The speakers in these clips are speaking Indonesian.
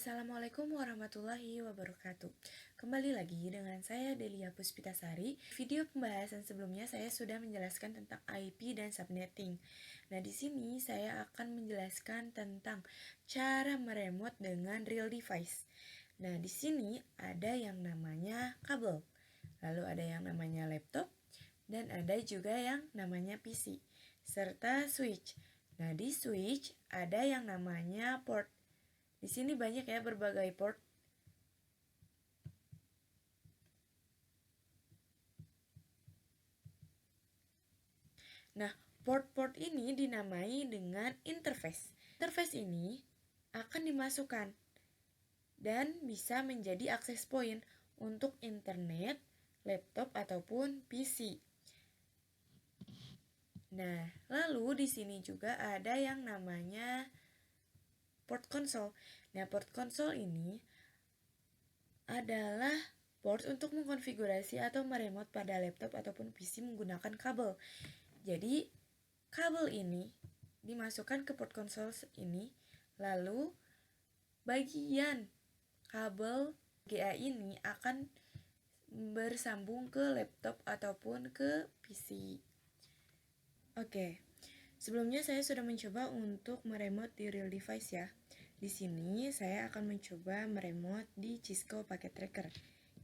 Assalamualaikum warahmatullahi wabarakatuh. Kembali lagi dengan saya Delia Puspitasari. Video pembahasan sebelumnya saya sudah menjelaskan tentang IP dan subnetting. Nah, di sini saya akan menjelaskan tentang cara meremote dengan real device. Nah, di sini ada yang namanya kabel. Lalu ada yang namanya laptop dan ada juga yang namanya PC serta switch. Nah, di switch ada yang namanya port. Di sini banyak ya berbagai port. Nah, port-port ini dinamai dengan interface. Interface ini akan dimasukkan dan bisa menjadi akses point untuk internet, laptop ataupun PC. Nah, lalu di sini juga ada yang namanya port console. Nah, port console ini adalah port untuk mengkonfigurasi atau meremote pada laptop ataupun PC menggunakan kabel. Jadi, kabel ini dimasukkan ke port console ini, lalu bagian kabel GA ini akan bersambung ke laptop ataupun ke PC. Oke. Sebelumnya saya sudah mencoba untuk meremote di real device ya. Di sini saya akan mencoba meremote di Cisco Packet Tracker.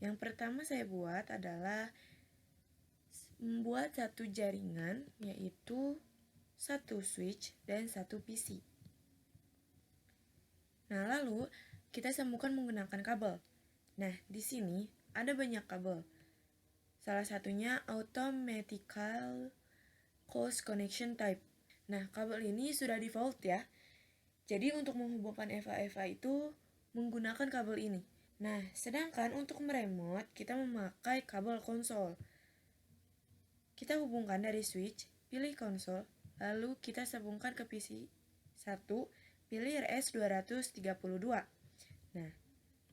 Yang pertama saya buat adalah membuat satu jaringan, yaitu satu switch dan satu PC. Nah, lalu kita sambungkan menggunakan kabel. Nah, di sini ada banyak kabel. Salah satunya Automatical Close Connection Type. Nah, kabel ini sudah default ya. Jadi untuk menghubungkan EVA-EVA itu menggunakan kabel ini. Nah, sedangkan untuk meremote kita memakai kabel konsol. Kita hubungkan dari switch, pilih konsol, lalu kita sambungkan ke PC 1, pilih RS232. Nah,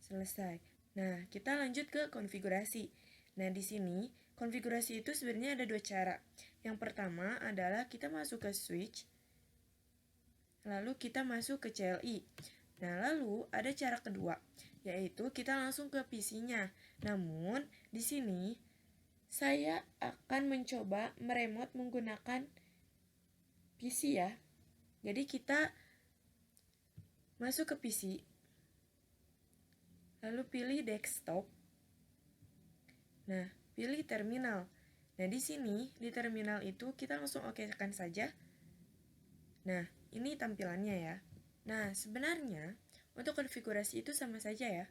selesai. Nah, kita lanjut ke konfigurasi. Nah, di sini konfigurasi itu sebenarnya ada dua cara. Yang pertama adalah kita masuk ke switch, lalu kita masuk ke CLI. Nah, lalu ada cara kedua, yaitu kita langsung ke PC-nya. Namun, di sini saya akan mencoba meremote menggunakan PC ya. Jadi kita masuk ke PC, lalu pilih desktop. Nah, pilih terminal. Nah, di sini di terminal itu kita langsung okekan saja. Nah, ini tampilannya ya. Nah, sebenarnya untuk konfigurasi itu sama saja ya.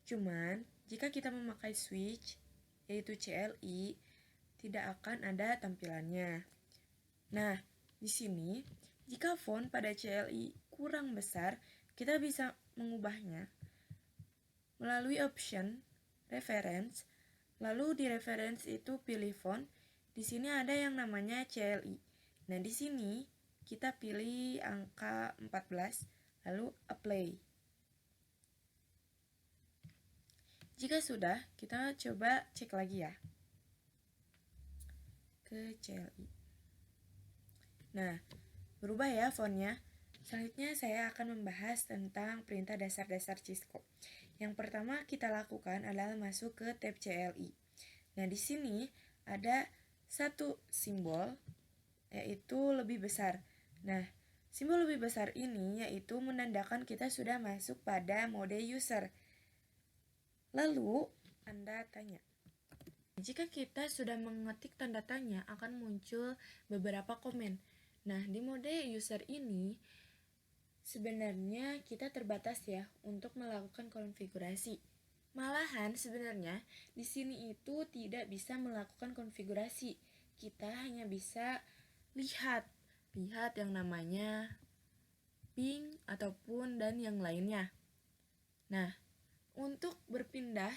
Cuman, jika kita memakai switch, yaitu CLI, tidak akan ada tampilannya. Nah, di sini, jika font pada CLI kurang besar, kita bisa mengubahnya melalui option, reference, lalu di reference itu pilih font. Di sini ada yang namanya CLI. Nah, di sini kita pilih angka 14, lalu apply. Jika sudah, kita coba cek lagi ya ke CLI. Nah, berubah ya fontnya. Selanjutnya saya akan membahas tentang perintah dasar-dasar Cisco. Yang pertama kita lakukan adalah masuk ke tab CLI. Nah, di sini ada satu simbol, yaitu lebih besar. Nah, simbol lebih besar ini yaitu menandakan kita sudah masuk pada mode user. Lalu, Anda tanya. Jika kita sudah mengetik tanda tanya, akan muncul beberapa komen. Nah, di mode user ini, sebenarnya kita terbatas ya untuk melakukan konfigurasi. Malahan sebenarnya di sini itu tidak bisa melakukan konfigurasi. Kita hanya bisa lihat yang namanya ping ataupun dan yang lainnya. Nah, untuk berpindah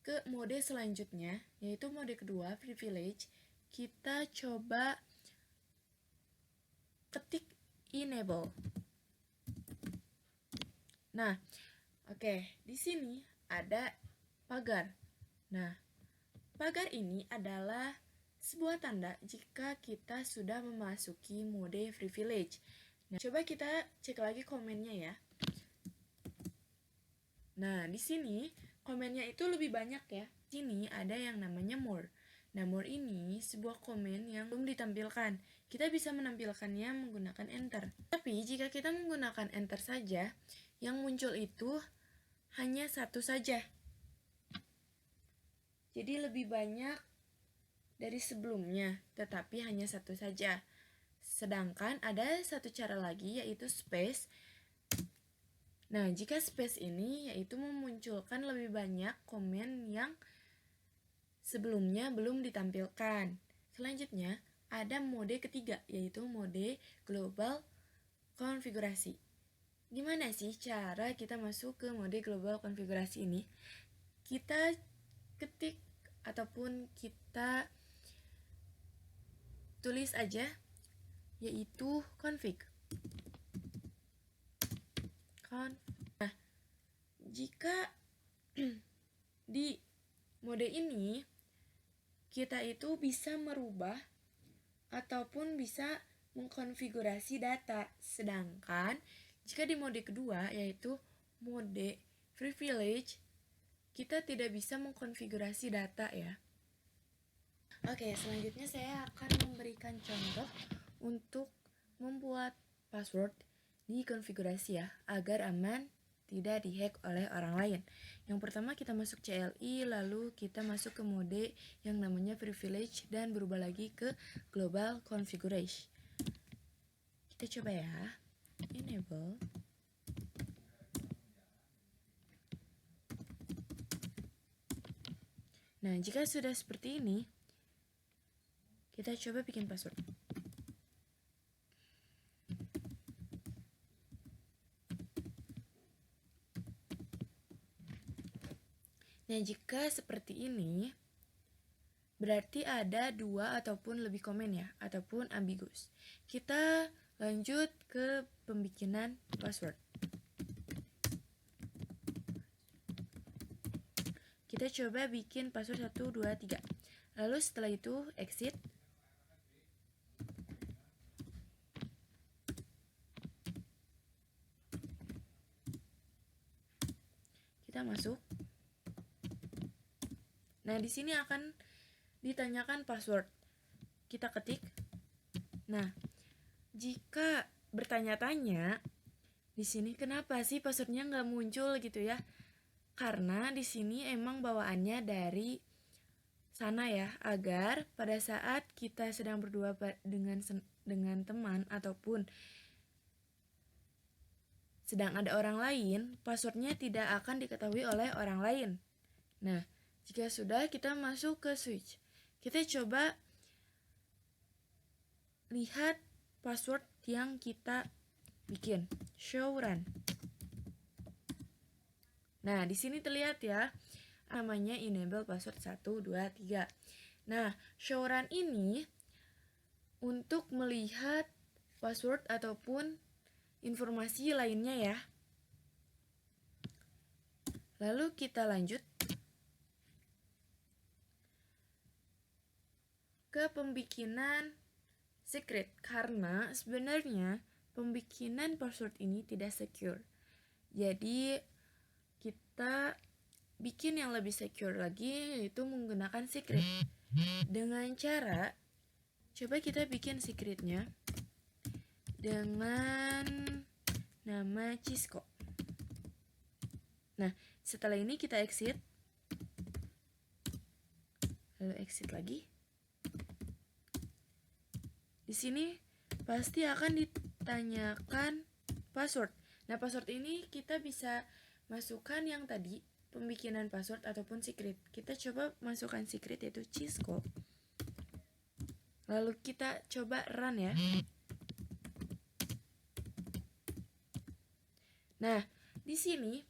ke mode selanjutnya, yaitu mode kedua, privilege, kita coba ketik enable. Nah, oke, di sini ada pagar. Nah, pagar ini adalah sebuah tanda jika kita sudah memasuki mode privilege. Nah, coba kita cek lagi komennya ya. Nah, di sini komennya itu lebih banyak ya. Di sini ada yang namanya more. Nah, more ini sebuah komen yang belum ditampilkan. Kita bisa menampilkannya menggunakan enter. Tapi jika kita menggunakan enter saja, yang muncul itu hanya satu saja. Jadi lebih banyak dari sebelumnya, tetapi hanya satu saja. Sedangkan ada satu cara lagi, yaitu space. Nah, jika space ini yaitu memunculkan lebih banyak komen yang sebelumnya belum ditampilkan. Selanjutnya, ada mode ketiga, yaitu mode global konfigurasi. Gimana sih cara kita masuk ke mode global konfigurasi ini? Kita ketik ataupun kita tulis aja, yaitu config. Nah, jika di mode ini kita itu bisa merubah ataupun bisa mengkonfigurasi data. Sedangkan jika di mode kedua, yaitu mode privilege, kita tidak bisa mengkonfigurasi data ya. Oke, selanjutnya saya akan memberikan contoh untuk membuat password di konfigurasi ya, agar aman tidak dihack oleh orang lain. Yang pertama kita masuk CLI, lalu kita masuk ke mode yang namanya privilege dan berubah lagi ke global configuration. Kita coba ya, enable. Nah, jika sudah seperti ini, kita coba bikin password. Nah, jika seperti ini, berarti ada dua ataupun lebih komen ya, ataupun ambigus. Kita lanjut ke pembikinan password. Kita coba bikin password 1, 2, 3. Lalu setelah itu exit. Kita masuk. Nah, di sini akan ditanyakan password. Kita ketik. Nah, jika bertanya-tanya, di sini kenapa sih passwordnya nggak muncul gitu ya? Karena di sini emang bawaannya dari sana ya, agar pada saat kita sedang berdua dengan teman ataupun sedang ada orang lain, passwordnya tidak akan diketahui oleh orang lain. Nah, jika sudah, kita masuk ke switch. Kita coba lihat password yang kita bikin. Show run. Nah, di sini terlihat ya, namanya enable password 1, 2, 3. Nah, show run ini untuk melihat password ataupun informasi lainnya ya. Lalu kita lanjut ke pembikinan secret, karena sebenarnya pembikinan password ini tidak secure. Jadi kita bikin yang lebih secure lagi, yaitu menggunakan secret. Dengan cara, coba kita bikin secretnya dengan nama Cisco. Nah, setelah ini kita exit. Lalu exit lagi. Di sini pasti akan ditanyakan password. Nah, password ini kita bisa masukkan yang tadi, pembikinan password ataupun secret. Kita coba masukkan secret, yaitu Cisco. Lalu kita coba run ya. Nah, di sini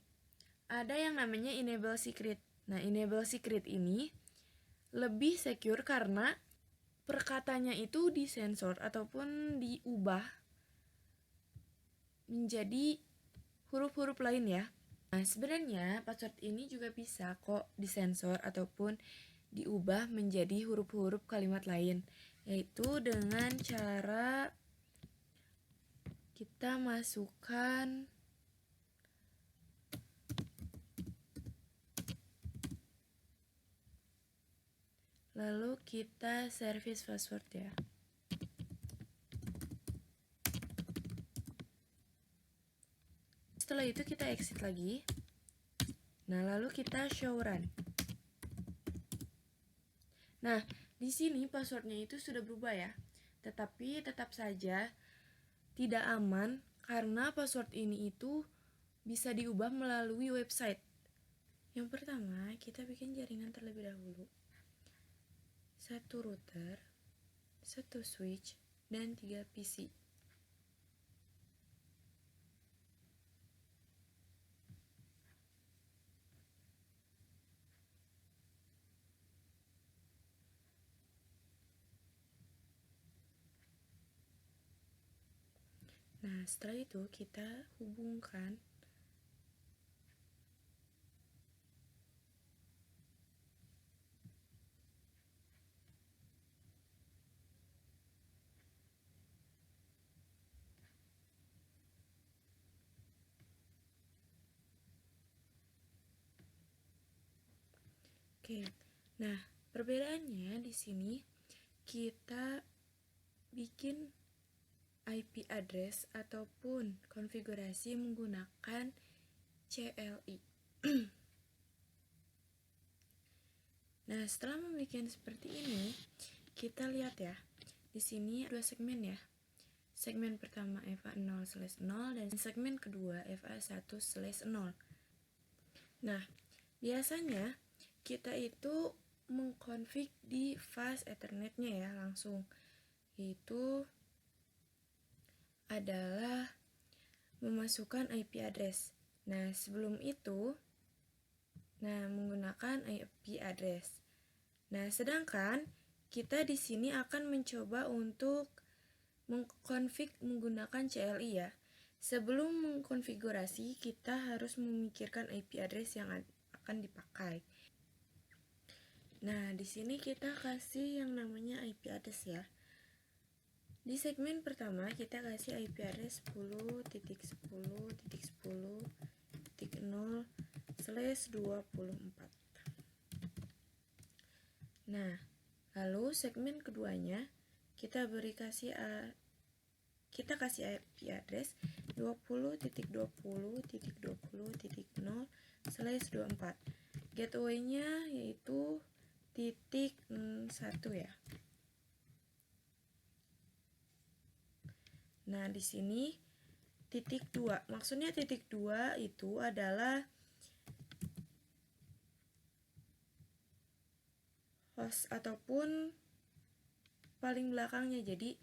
ada yang namanya enable secret. Nah, enable secret ini lebih secure karena perkatanya itu disensor ataupun diubah menjadi huruf-huruf lain ya. Nah, sebenarnya password ini juga bisa kok disensor ataupun diubah menjadi huruf-huruf kalimat lain, yaitu dengan cara kita masukkan Lalu kita service password ya. Setelah itu kita exit lagi. Nah, lalu kita show run. Nah, di sini passwordnya itu sudah berubah ya. Tetapi tetap saja tidak aman karena password ini itu bisa diubah melalui website. Yang pertama, kita bikin jaringan terlebih dahulu. 1 router, 1 switch, dan 3 PC. Nah, setelah itu kita hubungkan Oke. Nah, perbedaannya di sini kita bikin IP address ataupun konfigurasi menggunakan CLI. Nah, setelah membuat seperti ini, kita lihat ya. Di sini ada 2 segmen ya. Segmen pertama FA0/0 dan segmen kedua FA1/0. Nah, biasanya kita itu mengkonfig di fast ethernetnya ya langsung. Itu adalah memasukkan IP address. Nah, sebelum itu menggunakan IP address. Nah, sedangkan kita di sini akan mencoba untuk mengkonfig menggunakan CLI ya. Sebelum mengkonfigurasi, kita harus memikirkan IP address yang akan dipakai. Nah, di sini kita kasih yang namanya IP address ya. Di segmen pertama kita kasih IP address 10.10.10/24. Nah, lalu segmen keduanya kita kasih IP address 20.20.20.0/24. Gateway-nya yaitu titik 1 ya. Nah, di sini titik 2. Maksudnya titik 2 itu adalah host ataupun paling belakangnya. Jadi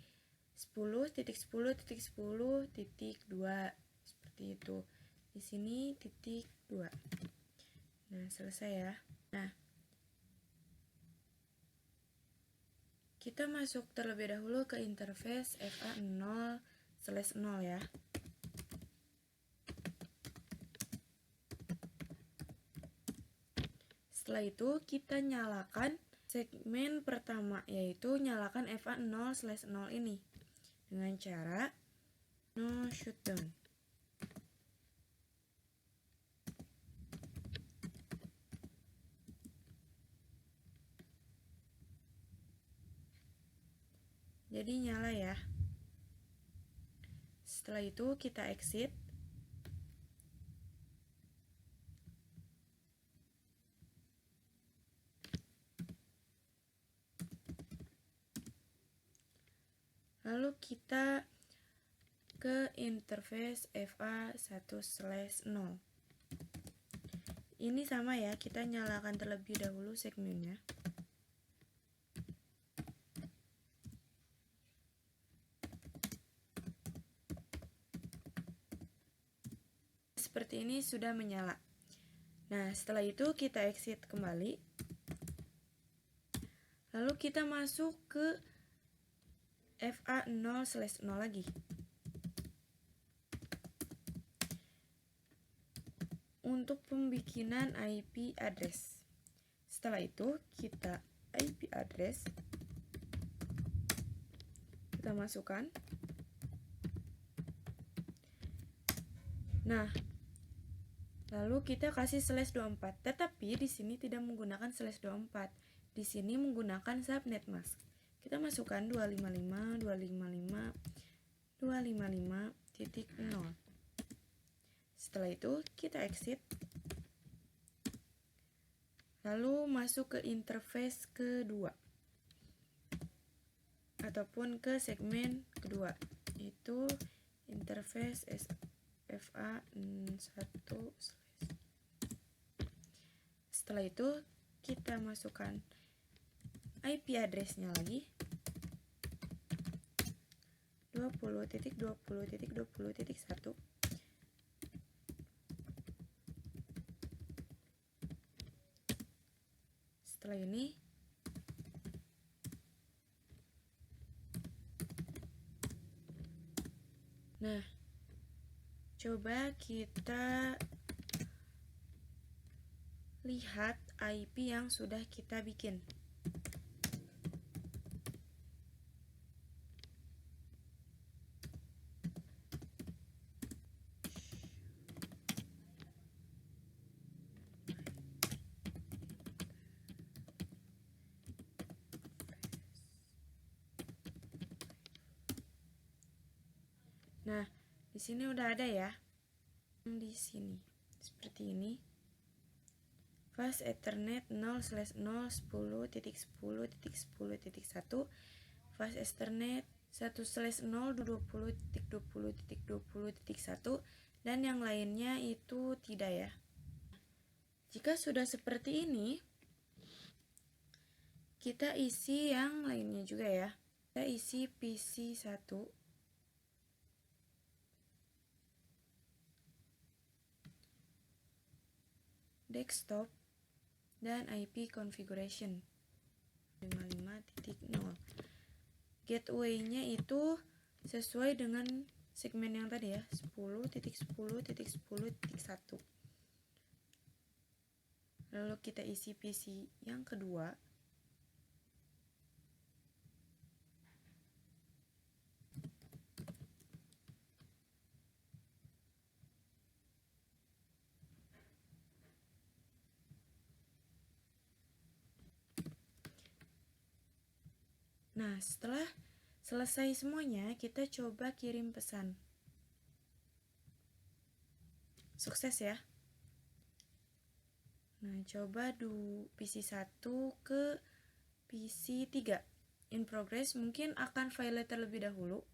10.10.10.2 seperti itu. Di sini titik 2. Nah, selesai ya. Nah, kita masuk terlebih dahulu ke interface FA0/0 ya. Setelah itu kita nyalakan segmen pertama, yaitu nyalakan FA0/0 ini dengan cara no shutdown. Jadi nyala ya. Setelah itu kita exit. Lalu kita ke interface FA1/0. Ini sama ya, kita nyalakan terlebih dahulu segmennya. Seperti ini sudah menyala. Nah, setelah itu kita exit kembali. Lalu kita masuk ke FA0/0 lagi. Untuk pembikinan IP address. Setelah itu kita IP address kita masukkan. Nah, lalu kita kasih /24. Tetapi di sini tidak menggunakan /24. di sini menggunakan subnet mask. Kita masukkan 255.255.255.0. Setelah itu kita exit, lalu masuk ke interface kedua ataupun ke segmen kedua, yaitu interface FA1/. Setelah itu kita masukkan IP address-nya lagi 20.20.20.1. Setelah ini coba kita lihat IP yang sudah kita bikin. Nah, di sini udah ada ya. Di sini seperti ini. Fast Ethernet 0/0 10.10.10.1. Fast Ethernet 1/0 20.20.20.1 dan yang lainnya itu tidak ya. Jika sudah seperti ini, kita isi yang lainnya juga ya. Kita isi PC1, desktop, dan IP configuration 55.0. Gateway-nya itu sesuai dengan segmen yang tadi ya, 10.10.10.1. Lalu kita isi PC yang kedua. Nah, setelah selesai semuanya, kita coba kirim pesan. Sukses ya. Nah, coba PC1 ke PC3. In progress, mungkin akan file terlebih dahulu.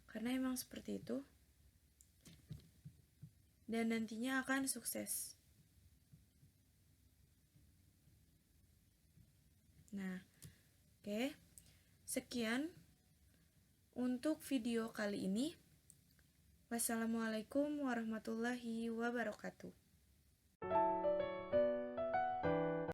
Karena emang seperti itu. Dan nantinya akan sukses. Nah, oke. Sekian untuk video kali ini. Wassalamualaikum warahmatullahi wabarakatuh.